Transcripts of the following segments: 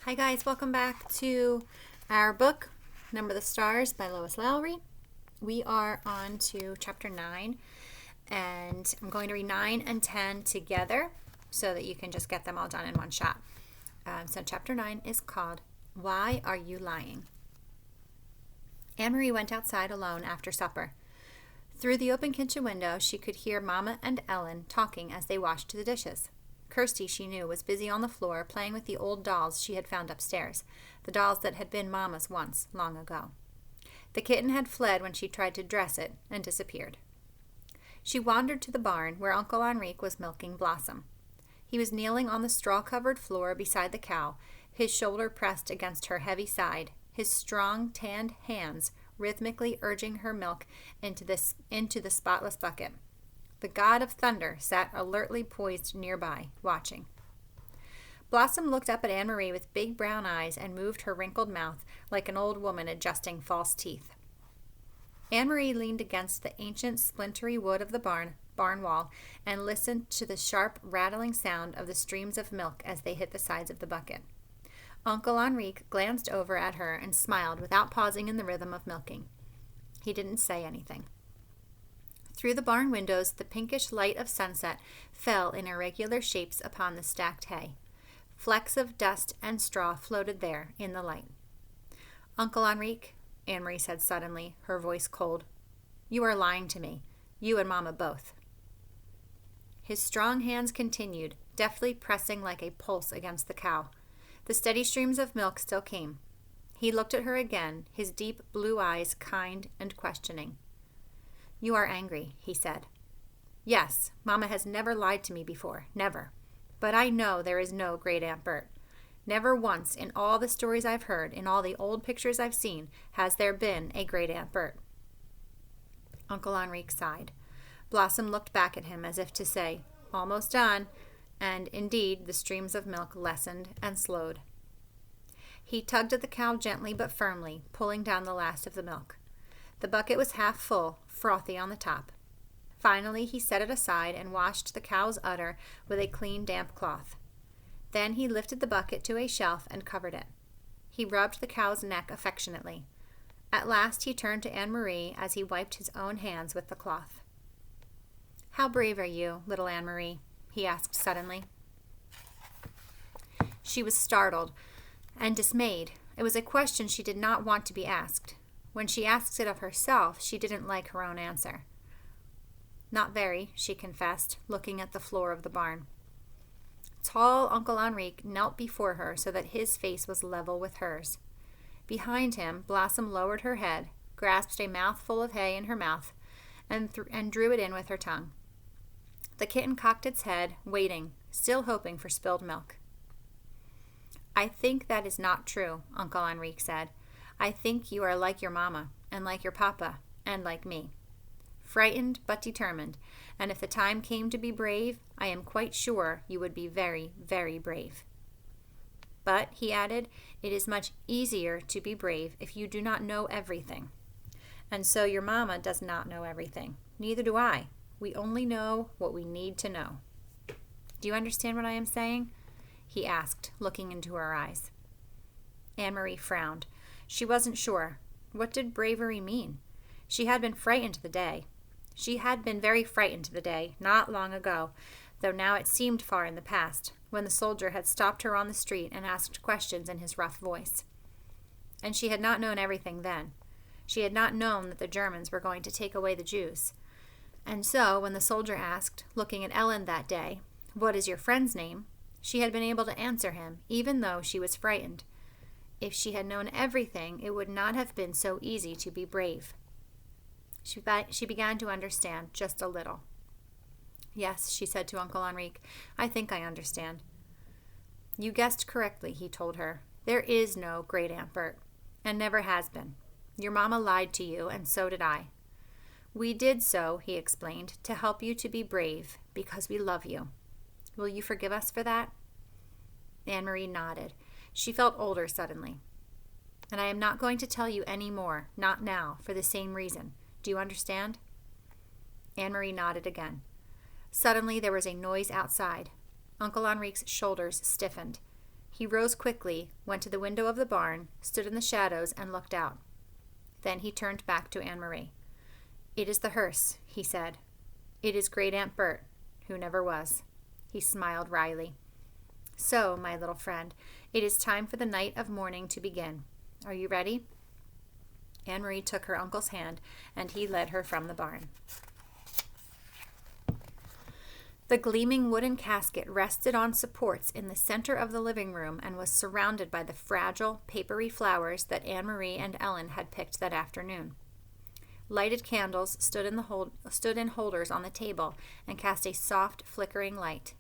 Hi guys, welcome back to our book, Number the Stars by Lois Lowry. We are on to chapter 9, and I'm going to read 9 and 10 together so that you can just get them all done in one shot. So chapter 9 is called, Why Are You Lying? Anne-Marie went outside alone after supper. Through the open kitchen window, she could hear Mama and Ellen talking as they washed the dishes. Kirsty, she knew, was busy on the floor playing with the old dolls she had found upstairs, the dolls that had been Mama's once, long ago. The kitten had fled when she tried to dress it and disappeared. She wandered to the barn where Uncle Enrique was milking Blossom. He was kneeling on the straw-covered floor beside the cow, his shoulder pressed against her heavy side, his strong, tanned hands rhythmically urging her milk into the spotless bucket. The god of thunder sat alertly poised nearby, watching. Blossom looked up at Anne-Marie with big brown eyes and moved her wrinkled mouth like an old woman adjusting false teeth. Anne-Marie leaned against the ancient splintery wood of the barn wall and listened to the sharp, rattling sound of the streams of milk as they hit the sides of the bucket. Uncle Enrique glanced over at her and smiled without pausing in the rhythm of milking. He didn't say anything. Through the barn windows, the pinkish light of sunset fell in irregular shapes upon the stacked hay. Flecks of dust and straw floated there in the light. Uncle Enrique, Anne-Marie said suddenly, her voice cold, you are lying to me. You and Mama both. His strong hands continued, deftly pressing like a pulse against the cow. The steady streams of milk still came. He looked at her again, his deep blue eyes kind and questioning. You are angry, he said. Yes, Mama has never lied to me before, never. But I know there is no Great Aunt Bert. Never once in all the stories I've heard, in all the old pictures I've seen, has there been a Great Aunt Bert. Uncle Enrique sighed. Blossom looked back at him as if to say, almost done, and indeed the streams of milk lessened and slowed. He tugged at the cow gently but firmly, pulling down the last of the milk. The bucket was half full, frothy on the top. Finally, he set it aside and washed the cow's udder with a clean, damp cloth. Then he lifted the bucket to a shelf and covered it. He rubbed the cow's neck affectionately. At last he turned to Anne-Marie as he wiped his own hands with the cloth. How brave are you, little Anne-Marie? He asked suddenly. She was startled and dismayed. It was a question she did not want to be asked. When she asked it of herself, she didn't like her own answer. Not very, she confessed, looking at the floor of the barn. Tall Uncle Enrique knelt before her so that his face was level with hers. Behind him, Blossom lowered her head, grasped a mouthful of hay in her mouth, and drew it in with her tongue. The kitten cocked its head, waiting, still hoping for spilled milk. I think that is not true, Uncle Enrique said. I think you are like your mama, and like your papa, and like me. Frightened but determined, and if the time came to be brave, I am quite sure you would be very, very brave. But, he added, it is much easier to be brave if you do not know everything. And so your mama does not know everything. Neither do I. We only know what we need to know. Do you understand what I am saying? He asked, looking into her eyes. Anne-Marie frowned. She wasn't sure. What did bravery mean? She had been frightened the day. She had been very frightened the day, not long ago, though now it seemed far in the past, when the soldier had stopped her on the street and asked questions in his rough voice. And she had not known everything then. She had not known that the Germans were going to take away the Jews. And so, when the soldier asked, looking at Ellen that day, "What is your friend's name?" she had been able to answer him, even though she was frightened. If she had known everything, it would not have been so easy to be brave. She began to understand just a little. Yes, she said to Uncle Enrique, I think I understand. You guessed correctly, he told her. There is no Great Aunt Bert, and never has been. Your mama lied to you, and so did I. We did so, he explained, to help you to be brave, because we love you. Will you forgive us for that? Anne-Marie nodded. She felt older suddenly. And I am not going to tell you any more, not now, for the same reason. Do you understand? Anne-Marie nodded again. Suddenly there was a noise outside. Uncle Enrique's shoulders stiffened. He rose quickly, went to the window of the barn, stood in the shadows, and looked out. Then he turned back to Anne-Marie. "It is the hearse," he said. "It is Great Aunt Bert, who never was." He smiled wryly. "So, my little friend, it is time for the night of mourning to begin. Are you ready?" Anne-Marie took her uncle's hand, and he led her from the barn. The gleaming wooden casket rested on supports in the center of the living room and was surrounded by the fragile, papery flowers that Anne-Marie and Ellen had picked that afternoon. Lighted candles stood in holders on the table and cast a soft, flickering light.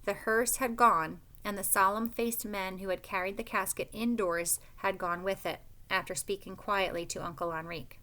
The hearse had gone, and the solemn-faced men who had carried the casket indoors had gone with it, after speaking quietly to Uncle Henrique.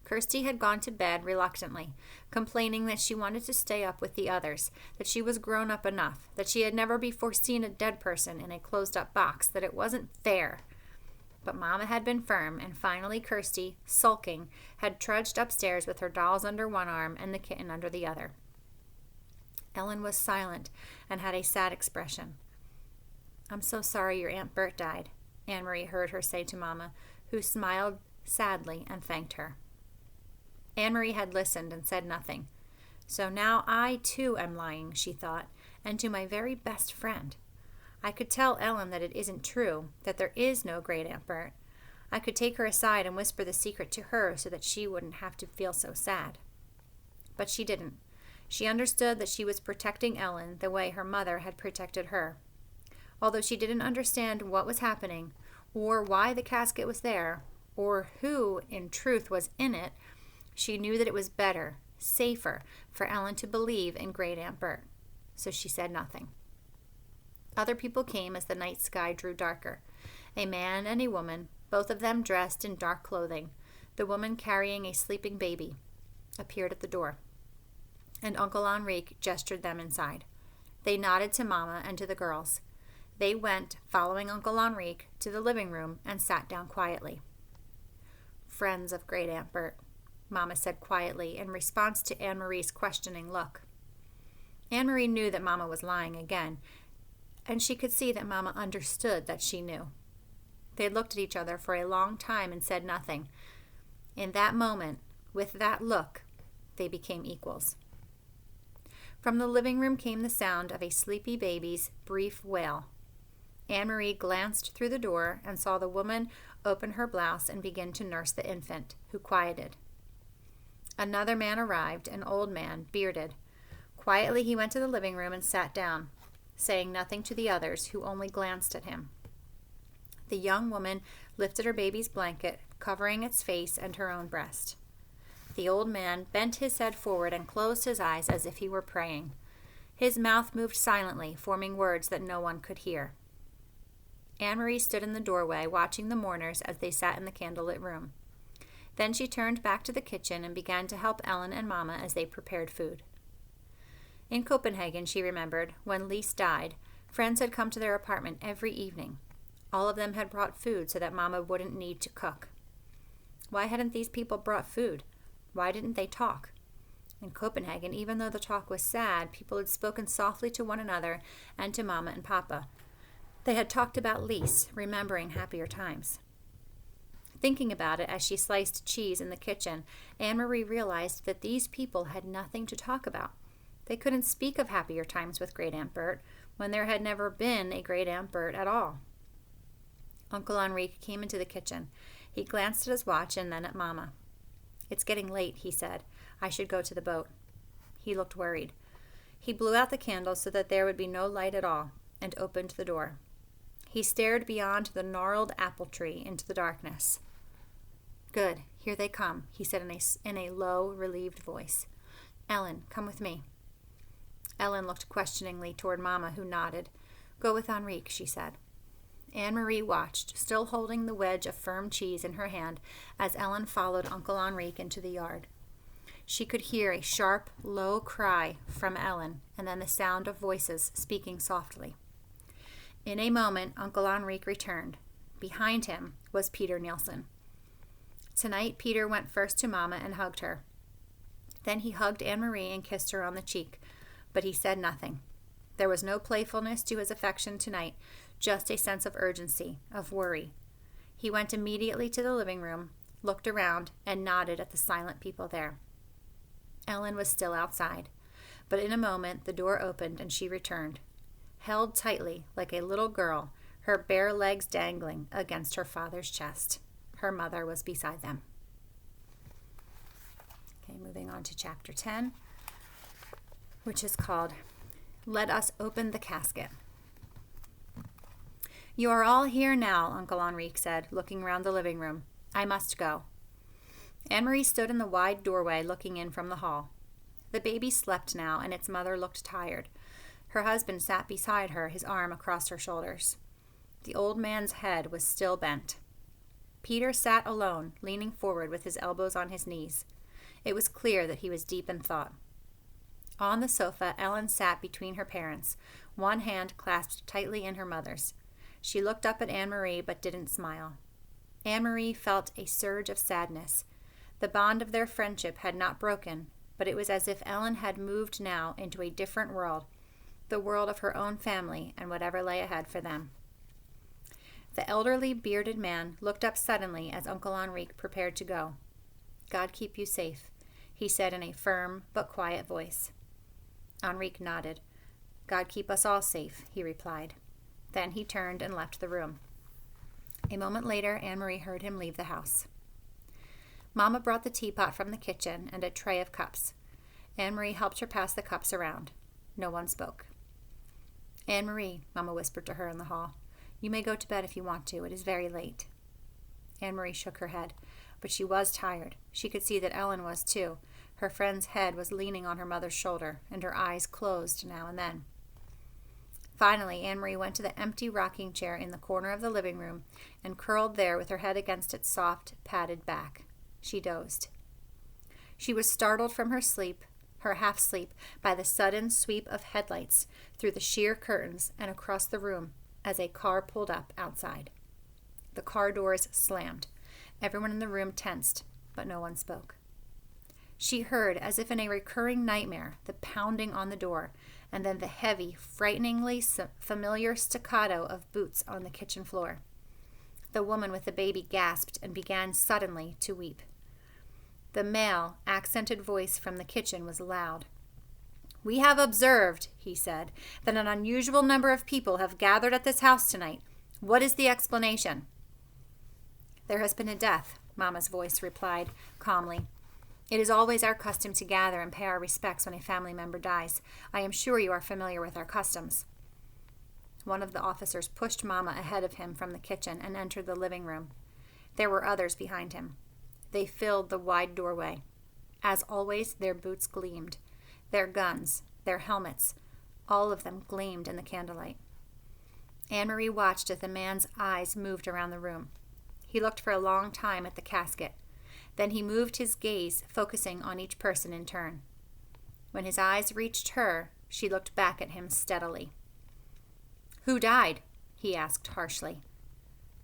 Kirsty had gone to bed reluctantly, complaining that she wanted to stay up with the others, that she was grown up enough, that she had never before seen a dead person in a closed-up box, that it wasn't fair. But Mama had been firm, and finally Kirsty, sulking, had trudged upstairs with her dolls under one arm and the kitten under the other. Ellen was silent and had a sad expression. "I'm so sorry your Aunt Bert died," Anne-Marie heard her say to Mama, who smiled sadly and thanked her. Anne-Marie had listened and said nothing. "So now I, too, am lying," she thought, "and to my very best friend. I could tell Ellen that it isn't true, that there is no Great Aunt Bert. I could take her aside and whisper the secret to her so that she wouldn't have to feel so sad." But she didn't. She understood that she was protecting Ellen the way her mother had protected her. Although she didn't understand what was happening, or why the casket was there, or who, in truth, was in it, she knew that it was better, safer, for Ellen to believe in Great Aunt Bert. So she said nothing. Other people came as the night sky drew darker. A man and a woman, both of them dressed in dark clothing, the woman carrying a sleeping baby, appeared at the door, and Uncle Henrique gestured them inside. They nodded to Mama and to the girls. They went, following Uncle Henrique, to the living room and sat down quietly. "Friends of Great Aunt Bert," Mama said quietly in response to Anne-Marie's questioning look. Anne-Marie knew that Mama was lying again, and she could see that Mama understood that she knew. They looked at each other for a long time and said nothing. In that moment, with that look, they became equals. From the living room came the sound of a sleepy baby's brief wail. Anne-Marie glanced through the door and saw the woman open her blouse and begin to nurse the infant, who quieted. Another man arrived, an old man, bearded. Quietly he went to the living room and sat down, saying nothing to the others, who only glanced at him. The young woman lifted her baby's blanket, covering its face and her own breast. The old man bent his head forward and closed his eyes as if he were praying. His mouth moved silently, forming words that no one could hear. Anne-Marie stood in the doorway, watching the mourners as they sat in the candlelit room. Then she turned back to the kitchen and began to help Ellen and Mama as they prepared food. In Copenhagen, she remembered, when Lise died, friends had come to their apartment every evening. All of them had brought food so that Mama wouldn't need to cook. Why hadn't these people brought food? Why didn't they talk? In Copenhagen, even though the talk was sad, people had spoken softly to one another and to Mama and Papa. They had talked about Lise, remembering happier times. Thinking about it as she sliced cheese in the kitchen, Anne-Marie realized that these people had nothing to talk about. They couldn't speak of happier times with Great Aunt Bert when there had never been a Great Aunt Bert at all. Uncle Henrique came into the kitchen. He glanced at his watch and then at Mama. "It's getting late," he said. "I should go to the boat." He looked worried. He blew out the candle so that there would be no light at all, and opened the door. He stared beyond the gnarled apple tree into the darkness. "Good, here they come," he said in a low, relieved voice. "Ellen, come with me." Ellen looked questioningly toward Mama, who nodded. "Go with Henrique," she said. Anne-Marie watched, still holding the wedge of firm cheese in her hand, as Ellen followed Uncle Henrique into the yard. She could hear a sharp, low cry from Ellen, and then the sound of voices speaking softly. In a moment, Uncle Henrique returned. Behind him was Peter Nielsen. Tonight, Peter went first to Mama and hugged her. Then he hugged Anne-Marie and kissed her on the cheek, but he said nothing. There was no playfulness to his affection tonight, just a sense of urgency, of worry. He went immediately to the living room, looked around, and nodded at the silent people there. Ellen was still outside, but in a moment the door opened and she returned, held tightly like a little girl, her bare legs dangling against her father's chest. Her mother was beside them. Okay, moving on to chapter 10, which is called Let Us Open the Casket. You are all here now, Uncle Henrique said, looking round the living room. I must go. Anne-Marie stood in the wide doorway looking in from the hall. The baby slept now, and its mother looked tired. Her husband sat beside her, his arm across her shoulders. The old man's head was still bent. Peter sat alone, leaning forward with his elbows on his knees. It was clear that he was deep in thought. On the sofa, Ellen sat between her parents, one hand clasped tightly in her mother's. She looked up at Anne-Marie but didn't smile. Anne-Marie felt a surge of sadness. The bond of their friendship had not broken, but it was as if Ellen had moved now into a different world, the world of her own family and whatever lay ahead for them. The elderly, bearded man looked up suddenly as Uncle Henrique prepared to go. God keep you safe, he said in a firm but quiet voice. Henrique nodded. God keep us all safe, he replied. Then he turned and left the room. A moment later, Anne-Marie heard him leave the house. Mama brought the teapot from the kitchen and a tray of cups. Anne-Marie helped her pass the cups around. No one spoke. Anne-Marie, Mama whispered to her in the hall, you may go to bed if you want to. It is very late. Anne-Marie shook her head, but she was tired. She could see that Ellen was too. Her friend's head was leaning on her mother's shoulder, and her eyes closed now and then. Finally, Anne-Marie went to the empty rocking chair in the corner of the living room and curled there with her head against its soft, padded back. She dozed. She was startled from her half-sleep, by the sudden sweep of headlights through the sheer curtains and across the room as a car pulled up outside. The car doors slammed. Everyone in the room tensed, but no one spoke. She heard, as if in a recurring nightmare, the pounding on the door, and then the heavy, frighteningly familiar staccato of boots on the kitchen floor. The woman with the baby gasped and began suddenly to weep. The male, accented voice from the kitchen was loud. We have observed, he said, that an unusual number of people have gathered at this house tonight. What is the explanation? There has been a death, Mama's voice replied calmly. It is always our custom to gather and pay our respects when a family member dies. I am sure you are familiar with our customs. One of the officers pushed Mama ahead of him from the kitchen and entered the living room. There were others behind him. They filled the wide doorway. As always, their boots gleamed. Their guns, their helmets, all of them gleamed in the candlelight. Anne-Marie watched as the man's eyes moved around the room. He looked for a long time at the casket. Then he moved his gaze, focusing on each person in turn. When his eyes reached her, she looked back at him steadily. Who died? He asked harshly.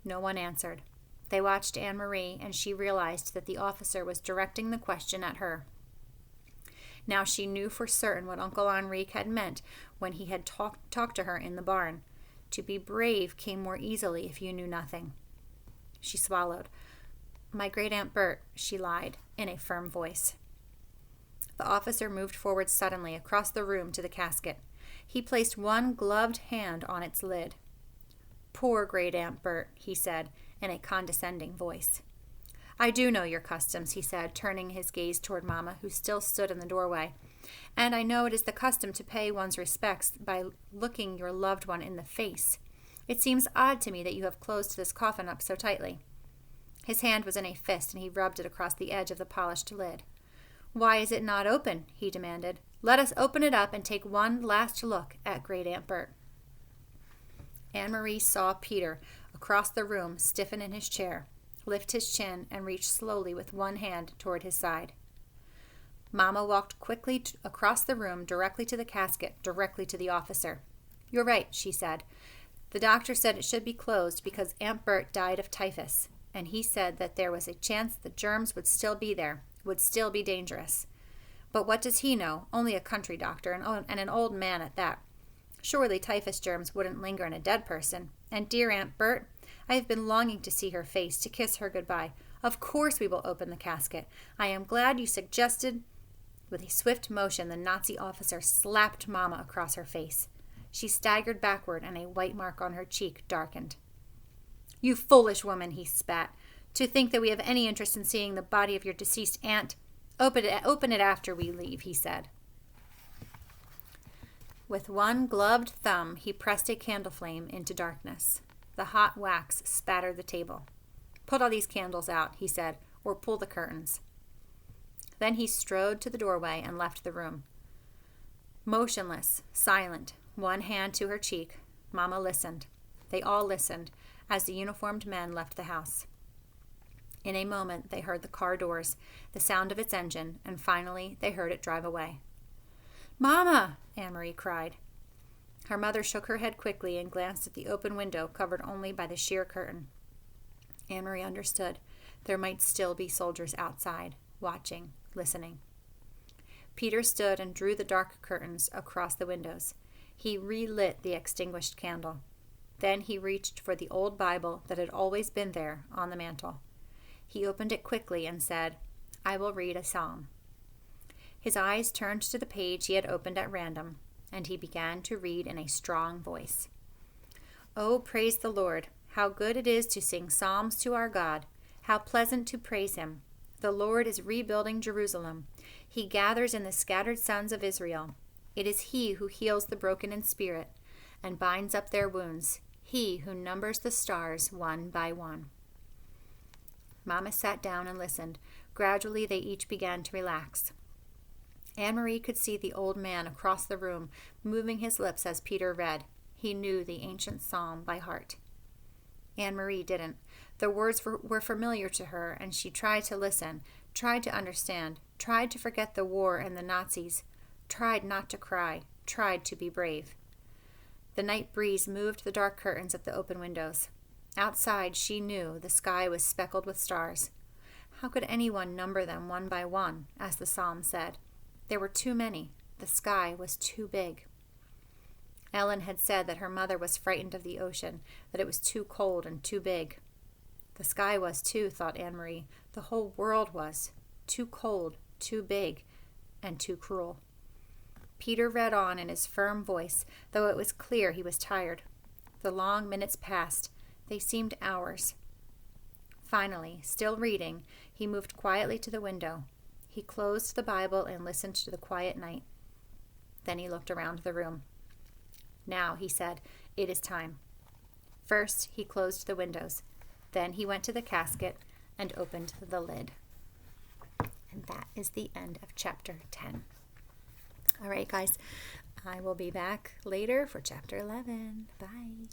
No one answered. They watched Anne-Marie, and she realized that the officer was directing the question at her. Now she knew for certain what Uncle Henrique had meant when he had talked to her in the barn. To be brave came more easily if you knew nothing. She swallowed. My great-aunt Bert, she lied, in a firm voice. The officer moved forward suddenly across the room to the casket. He placed one gloved hand on its lid. Poor great-aunt Bert, he said, in a condescending voice. I do know your customs, he said, turning his gaze toward Mama, who still stood in the doorway. And I know it is the custom to pay one's respects by looking your loved one in the face. It seems odd to me that you have closed this coffin up so tightly. His hand was in a fist, and he rubbed it across the edge of the polished lid. Why is it not open? He demanded. Let us open it up and take one last look at Great-Aunt Bert. Anne-Marie saw Peter, across the room, stiffen in his chair, lift his chin, and reach slowly with one hand toward his side. Mama walked quickly across the room, directly to the casket, directly to the officer. You're right, she said. The doctor said it should be closed because Aunt Bert died of typhus, and he said that there was a chance the germs would still be there, would still be dangerous. But what does he know? Only a country doctor, and an old man at that. Surely typhus germs wouldn't linger in a dead person. And dear Aunt Bert, I have been longing to see her face, to kiss her goodbye. Of course we will open the casket. I am glad you suggested. With a swift motion, the Nazi officer slapped Mama across her face. She staggered backward, and a white mark on her cheek darkened. You foolish woman, he spat. To think that we have any interest in seeing the body of your deceased aunt. Open it after we leave, he said. With one gloved thumb, he pressed a candle flame into darkness. The hot wax spattered the table. Put all these candles out, he said, or pull the curtains. Then he strode to the doorway and left the room. Motionless, silent, one hand to her cheek, Mama listened. They all listened as the uniformed men left the house. In a moment, they heard the car doors, the sound of its engine, and finally they heard it drive away. Mama! Anne-Marie cried. Her mother shook her head quickly and glanced at the open window covered only by the sheer curtain. Anne-Marie understood. There might still be soldiers outside, watching, listening. Peter stood and drew the dark curtains across the windows. He relit the extinguished candle. Then he reached for the old Bible that had always been there on the mantel. He opened it quickly and said, I will read a psalm. His eyes turned to the page he had opened at random, and he began to read in a strong voice. Oh, praise the Lord! How good it is to sing psalms to our God! How pleasant to praise him! The Lord is rebuilding Jerusalem. He gathers in the scattered sons of Israel. It is he who heals the broken in spirit and binds up their wounds, he who numbers the stars one by one. Mama sat down and listened. Gradually they each began to relax. Anne-Marie could see the old man across the room, moving his lips as Peter read. He knew the ancient psalm by heart. Anne-Marie didn't. The words were familiar to her, and she tried to listen, tried to understand, tried to forget the war and the Nazis, tried not to cry, tried to be brave. The night breeze moved the dark curtains at the open windows. Outside, she knew the sky was speckled with stars. How could anyone number them one by one, as the psalm said? There were too many. The sky was too big. Ellen had said that her mother was frightened of the ocean, that it was too cold and too big. The sky was too, thought Anne-Marie. The whole world was. Too cold, too big, and too cruel. Peter read on in his firm voice, though it was clear he was tired. The long minutes passed. They seemed hours. Finally, still reading, he moved quietly to the window. He closed the Bible and listened to the quiet night. Then he looked around the room. Now, he said, it is time. First, he closed the windows. Then he went to the casket and opened the lid. And that is the end of chapter 10. All right, guys, I will be back later for chapter 11. Bye.